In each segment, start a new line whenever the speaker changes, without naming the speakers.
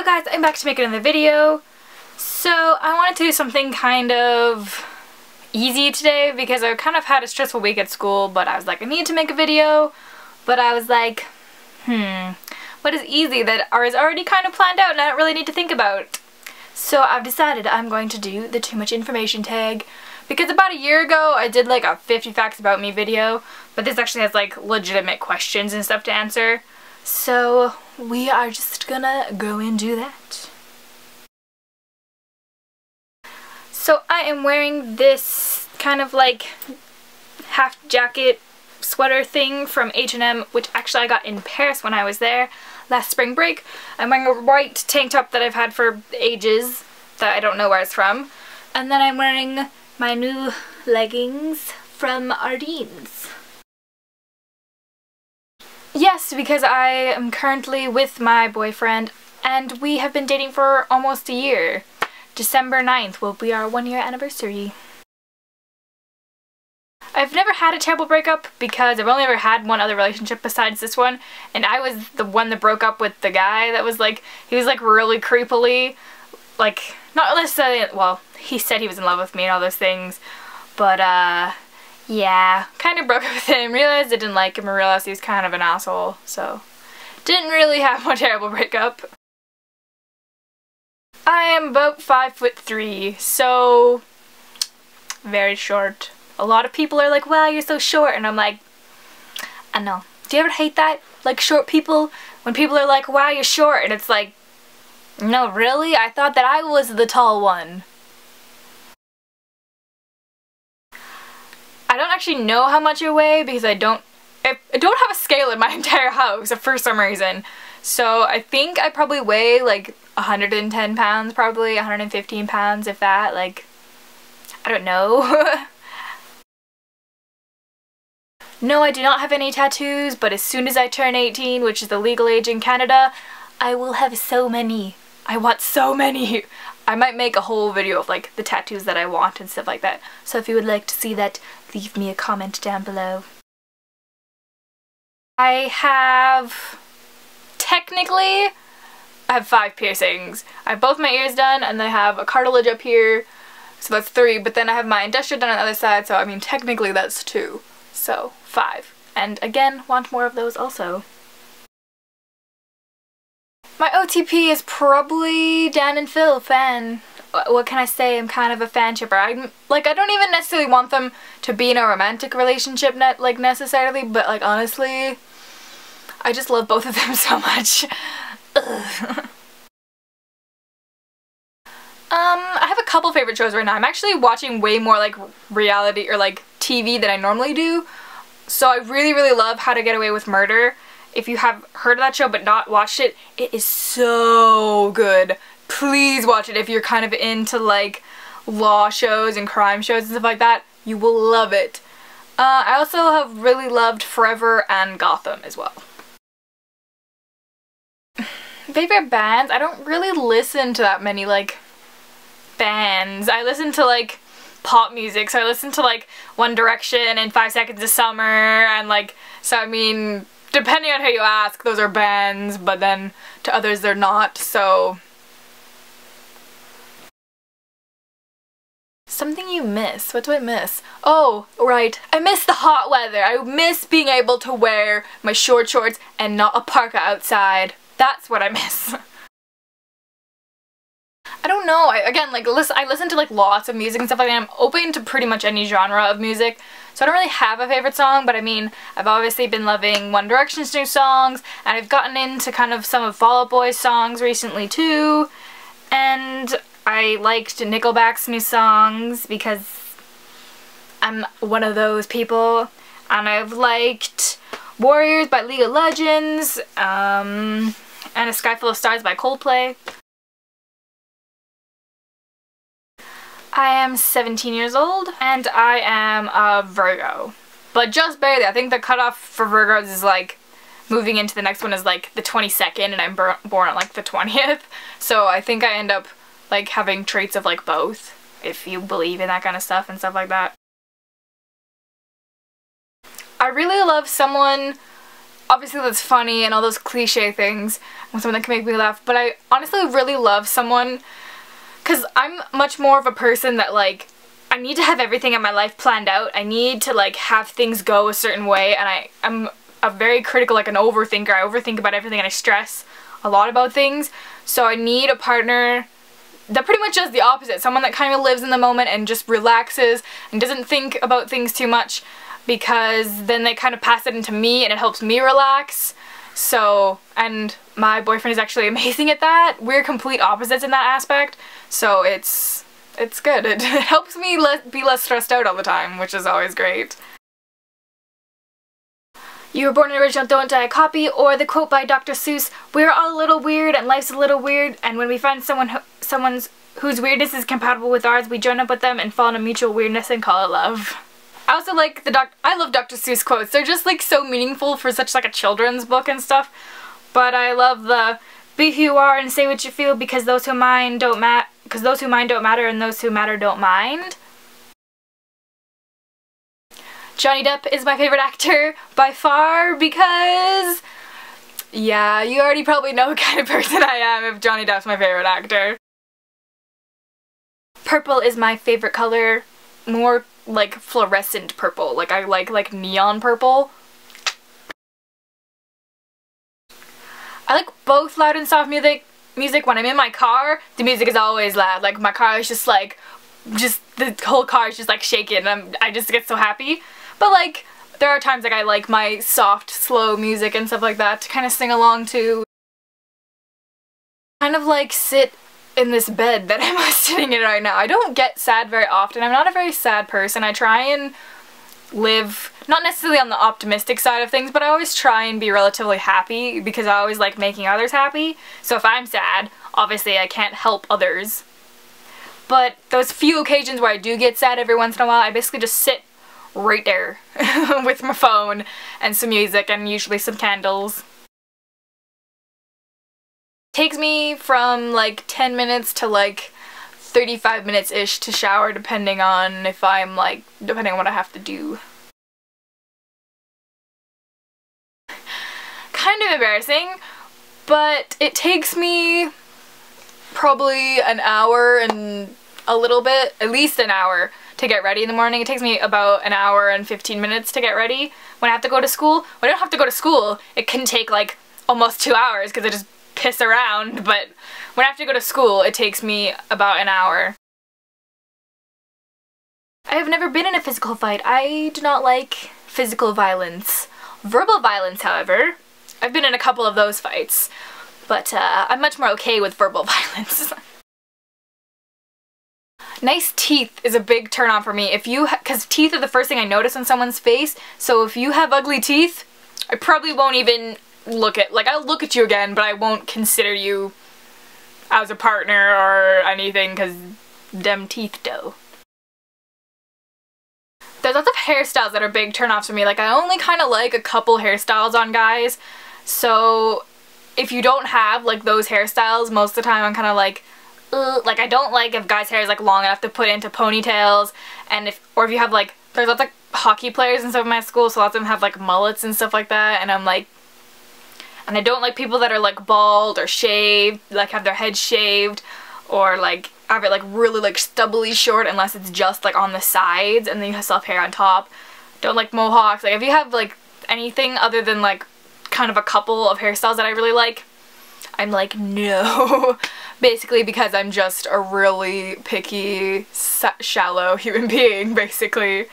Hey guys, I'm back to make another video. So I wanted to do something kind of easy today because I kind of had a stressful week at school, but I was like, I need to make a video. But I was like, what is easy that is already kind of planned out and I don't really need to think about? So I've decided I'm going to do the too much information tag. Because about a year ago I did like a 50 facts about me video, but this actually has like legitimate questions and stuff to answer. So we are just gonna go and do that. So I am wearing this kind of like half jacket sweater thing from H&M, which actually I got in Paris when I was there last spring break. I'm wearing a white tank top that I've had for ages that I don't know where it's from. And then I'm wearing my new leggings from didnt. Yes, because I am currently with my boyfriend and we have been dating for almost a year. December 9th will be our 1-year anniversary. I've never had a terrible breakup because I've only ever had one other relationship besides this one, and I was the one that broke up with the guy that was like, he was like really creepily, like, not necessarily, well, he said he was in love with me and all those things, but yeah, kind of broke up with him, realized I didn't like him, and realized he was kind of an asshole, so didn't really have a terrible breakup. I am about 5'3", so very short. A lot of people are like, wow, you're so short, and I'm like, I know. Do you ever hate that? Like short people? When people are like, wow, you're short, and it's like, no, really? I thought that I was the tall one. I don't actually know how much I weigh because I don't have a scale in my entire house for some reason. So I think I probably weigh like 110 pounds, probably 115 pounds if that, like, I don't know. No, I do not have any tattoos, but as soon as I turn 18, which is the legal age in Canada, I will have so many. I want so many. I might make a whole video of like the tattoos that I want and stuff like that. So if you would like to see that, leave me a comment down below. I have, technically, I have 5 piercings. I have both my ears done and I have a cartilage up here, so that's 3, but then I have my industrial done on the other side, so I mean technically that's 2. So 5. And again, want more of those also. My OTP is probably Dan and Phil fan. What can I say? I'm kind of a fan shipper. I don't even necessarily want them to be in a romantic relationship necessarily, but like honestly, I just love both of them so much. I have a couple favorite shows right now. I'm actually watching way more like reality or like TV than I normally do. So I really love How to Get Away with Murder. If you have heard of that show but not watched it, it is so good. Please watch it if you're kind of into like law shows and crime shows and stuff like that. You will love it. I also have really loved Forever and Gotham as well. Favorite bands? I don't really listen to that many like bands. I listen to like pop music, so I listen to like One Direction and 5 Seconds of Summer, and like, so I mean, depending on who you ask, those are bands, but then to others they're not, so. Something you miss? What do I miss? Oh, right. I miss the hot weather. I miss being able to wear my short shorts and not a parka outside. That's what I miss. I don't know. I listen to like lots of music and stuff like that. I'm open to pretty much any genre of music, so I don't really have a favorite song, but I mean, I've obviously been loving One Direction's new songs, and I've gotten into kind of some of Fall Out Boy's songs recently too, and I liked Nickelback's new songs because I'm one of those people, and I've liked Warriors by League of Legends, and A Sky Full of Stars by Coldplay. I am 17 years old, and I am a Virgo. But just barely. I think the cutoff for Virgos is like, moving into the next one is like the 22nd, and I'm born on like the 20th. So I think I end up like having traits of like both, if you believe in that kind of stuff and stuff like that. I really love someone obviously that's funny and all those cliche things, and someone that can make me laugh, but I honestly really love someone, because I'm much more of a person that, like, I need to have everything in my life planned out. I need to, like, have things go a certain way, and I'm a very critical, like, an overthinker. I overthink about everything and I stress a lot about things, so I need a partner that pretty much does the opposite. Someone that kind of lives in the moment and just relaxes and doesn't think about things too much, because then they kind of pass it into me and it helps me relax. So, and my boyfriend is actually amazing at that. We're complete opposites in that aspect, so it's good. It helps me be less stressed out all the time, which is always great. You were born an original, don't die a copy, or the quote by Dr. Seuss, we're all a little weird and life's a little weird, and when we find someone whose weirdness is compatible with ours, we join up with them and fall in a mutual weirdness and call it love. I also like I love Dr. Seuss quotes. They're just, like, so meaningful for such, like, a children's book and stuff. But I love the be who you are and say what you feel, because those who mind don't matter and those who matter don't mind. Johnny Depp is my favorite actor by far, because yeah, you already probably know what kind of person I am if Johnny Depp's my favorite actor. Purple is my favorite color, more like fluorescent purple, like I like neon purple. I like both loud and soft music. When I'm in my car, the music is always loud. Like, my car is just like, the whole car is just like shaking, and I just get so happy. But, like, there are times, like, I like my soft, slow music and stuff like that to kind of sing along to. Kind of, like, sit in this bed that I'm sitting in right now. I don't get sad very often. I'm not a very sad person. I try and live, not necessarily on the optimistic side of things, but I always try and be relatively happy, because I always like making others happy. So if I'm sad, obviously I can't help others. But those few occasions where I do get sad every once in a while, I basically just sit right there with my phone and some music and usually some candles. It takes me from like 10 minutes to like 35 minutes-ish to shower, depending on if I'm like, depending on what I have to do. Kind of embarrassing, but it takes me probably an hour and a little bit, at least an hour, to get ready in the morning. It takes me about an hour and 15 minutes to get ready when I have to go to school. When I don't have to go to school, it can take like almost 2 hours because I just piss around, but when I have to go to school, it takes me about an hour. I have never been in a physical fight. I do not like physical violence. Verbal violence, however, I've been in a couple of those fights, but I'm much more okay with verbal violence. Nice teeth is a big turn on for me. Because teeth are the first thing I notice on someone's face, so if you have ugly teeth, I probably won't even I'll look at you again, but I won't consider you as a partner or anything, because them teeth though. There's lots of hairstyles that are big turn-offs for me. Like, I only kind of like a couple hairstyles on guys, so if you don't have like those hairstyles, most of the time I'm kind of like, ugh. Like, I don't like if guys' hair is like long enough to put into ponytails, and if you have like, there's lots of hockey players and stuff in my school, so lots of them have like mullets and stuff like that, and I'm like, and I don't like people that are like bald or shaved, like have their head shaved, or like have it like really like stubbly short unless it's just like on the sides and then you still have hair on top. Don't like mohawks. Like, if you have like anything other than like kind of a couple of hairstyles that I really like, I'm like, no. Basically because I'm just a really picky, shallow human being, basically.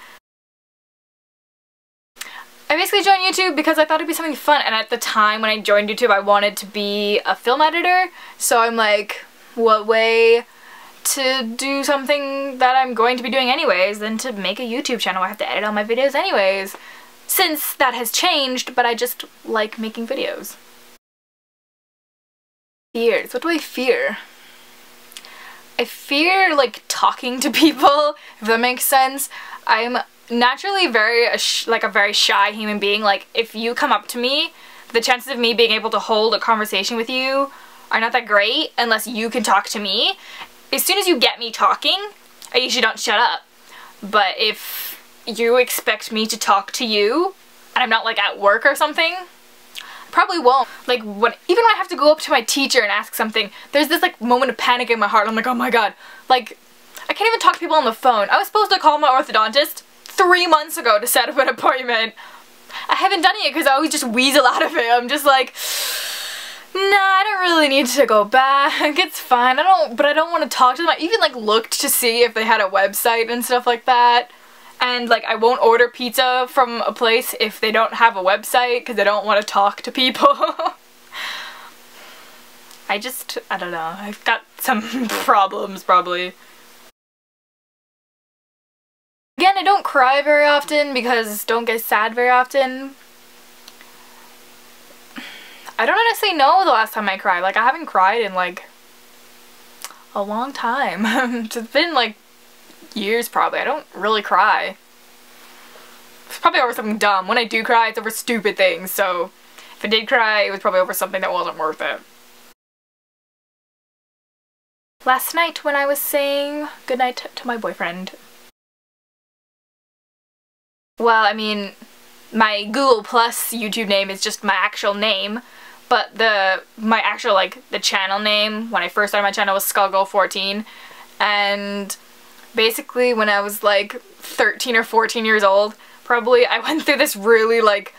I basically joined YouTube because I thought it'd be something fun, and at the time when I joined YouTube I wanted to be a film editor, so I'm like, what way to do something that I'm going to be doing anyways than to make a YouTube channel where I have to edit all my videos anyways, since that has changed, but I just like making videos. Fears. What do I fear? I fear like talking to people, if that makes sense. I'm naturally a very shy human being. Like, if you come up to me, the chances of me being able to hold a conversation with you are not that great unless you can talk to me. As soon as you get me talking, I usually don't shut up. But if you expect me to talk to you and I'm not like at work or something, probably won't. Like, even when I have to go up to my teacher and ask something, there's this like moment of panic in my heart. I'm like, oh my god. Like, I can't even talk to people on the phone. I was supposed to call my orthodontist 3 months ago to set up an appointment. I haven't done it yet because I always just weasel out of it. I'm just like, nah, I don't really need to go back. It's fine. But I don't want to talk to them. I even like looked to see if they had a website and stuff like that. And like I won't order pizza from a place if they don't have a website because I don't want to talk to people. I don't know. I've got some problems probably. Again, I don't cry very often because don't get sad very often. I don't honestly know the last time I cried. Like, I haven't cried in like a long time. It's been like years probably. I don't really cry. It's probably over something dumb. When I do cry, it's over stupid things. So if I did cry, it was probably over something that wasn't worth it. Last night when I was saying goodnight to my boyfriend. Well, I mean, my Google Plus YouTube name is just my actual name, but my actual, like, the channel name, when I first started my channel, was Skullgirl14, and basically when I was, like, 13 or 14 years old, probably, I went through this really, like,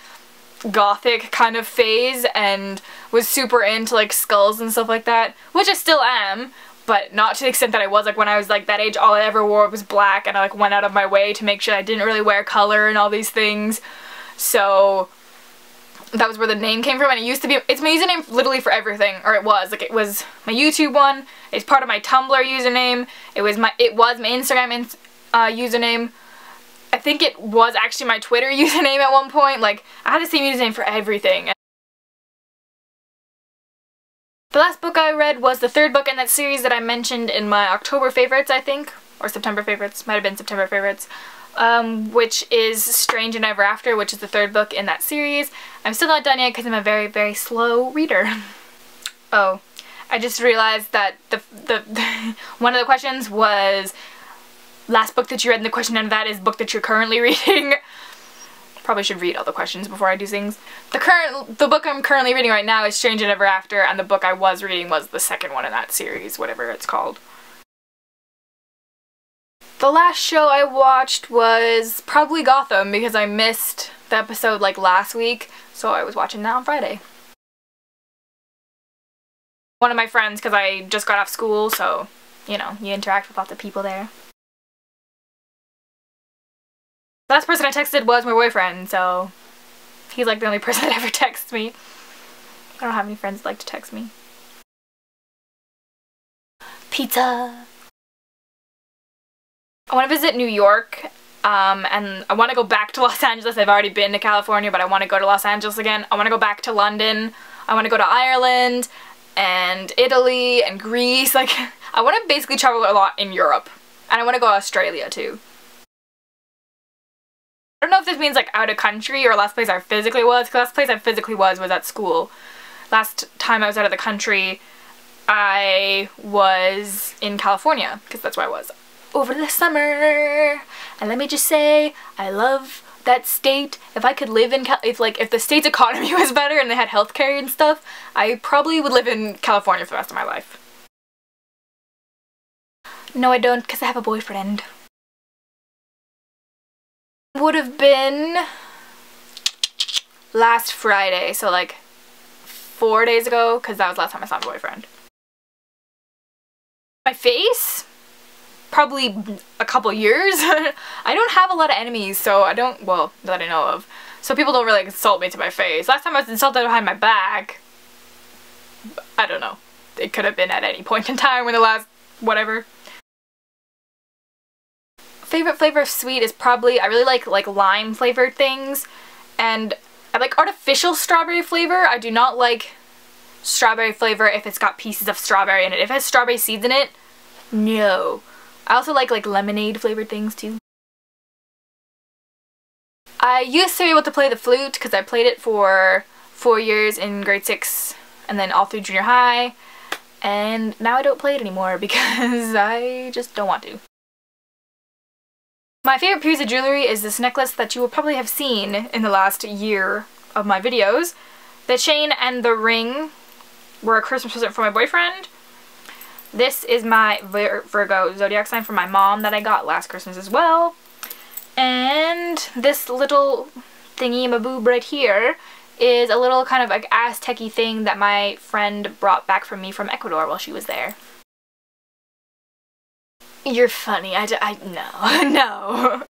gothic kind of phase, and was super into, like, skulls and stuff like that, which I still am, but not to the extent that I was. Like, when I was like that age, all I ever wore was black, and I like went out of my way to make sure I didn't really wear color and all these things. So that was where the name came from, and it used to be, it's my username literally for everything, or it was. Like, it was my YouTube one, it's part of my Tumblr username, it was my Instagram username. I think it was actually my Twitter username at one point. Like, I had the same username for everything. The last book I read was the third book in that series that I mentioned in my October favorites, I think, or September favorites, might have been September favorites, which is Strange and Ever After, which is the third book in that series. I'm still not done yet because I'm a very, very slow reader. Oh, I just realized that one of the questions was last book that you read, and the question under that is book that you're currently reading. Probably should read all the questions before I do things. The book I'm currently reading right now is Strange and Ever After, and the book I was reading was the second one in that series, whatever it's called. The last show I watched was probably Gotham, because I missed the episode like last week, so I was watching that on Friday. One of my friends, because I just got off school, so, you know, you interact with lots of people there. The last person I texted was my boyfriend, so he's like the only person that ever texts me. I don't have any friends that like to text me. Pizza! I want to visit New York, and I want to go back to Los Angeles. I've already been to California, but I want to go to Los Angeles again. I want to go back to London. I want to go to Ireland, and Italy, and Greece. Like, I want to basically travel a lot in Europe. And I want to go to Australia, too. I don't know if this means like out of country or last place I physically was, because last place I physically was at school. Last time I was out of the country, I was in California, because that's where I was over the summer. And let me just say, I love that state. If I could live in if the state's economy was better and they had healthcare and stuff, I probably would live in California for the rest of my life. No, I don't, because I have a boyfriend. Would have been last Friday, so like 4 days ago, because that was the last time I saw my boyfriend. My face? Probably a couple years. I don't have a lot of enemies, so I don't, well, that I know of. So people don't really insult me to my face. Last time I was insulted behind my back. I don't know. It could have been at any point in time when the last, whatever. Favorite flavor of sweet is probably, I really like lime flavored things, and I like artificial strawberry flavor. I do not like strawberry flavor if it's got pieces of strawberry in it. If it has strawberry seeds in it, no. I also like lemonade flavored things too. I used to be able to play the flute because I played it for 4 years in grade 6 and then all through junior high, and now I don't play it anymore because I just don't want to. My favorite piece of jewelry is this necklace that you will probably have seen in the last year of my videos. The chain and the ring were a Christmas present for my boyfriend. This is my Virgo zodiac sign from my mom that I got last Christmas as well. And this little thingy-maboob right here is a little kind of like Aztec-y thing that my friend brought back from me from Ecuador while she was there. You're funny. No.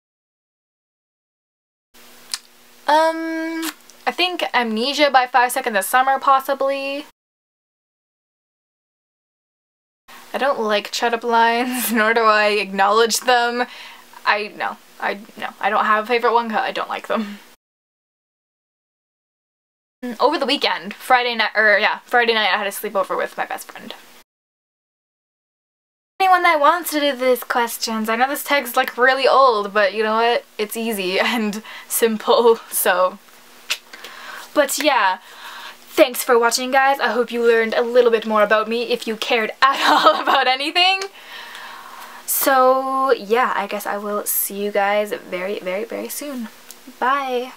I think Amnesia by 5 Seconds of Summer, possibly. I don't like shut-up lines, nor do I acknowledge them. I don't have a favorite one because I don't like them. Over the weekend, Friday night I had a sleepover with my best friend. Anyone that wants to do these questions, I know this tag's like really old, but you know what? It's easy and simple, so. But yeah, thanks for watching, guys. I hope you learned a little bit more about me if you cared at all about anything. So yeah, I guess I will see you guys very, very, very soon. Bye!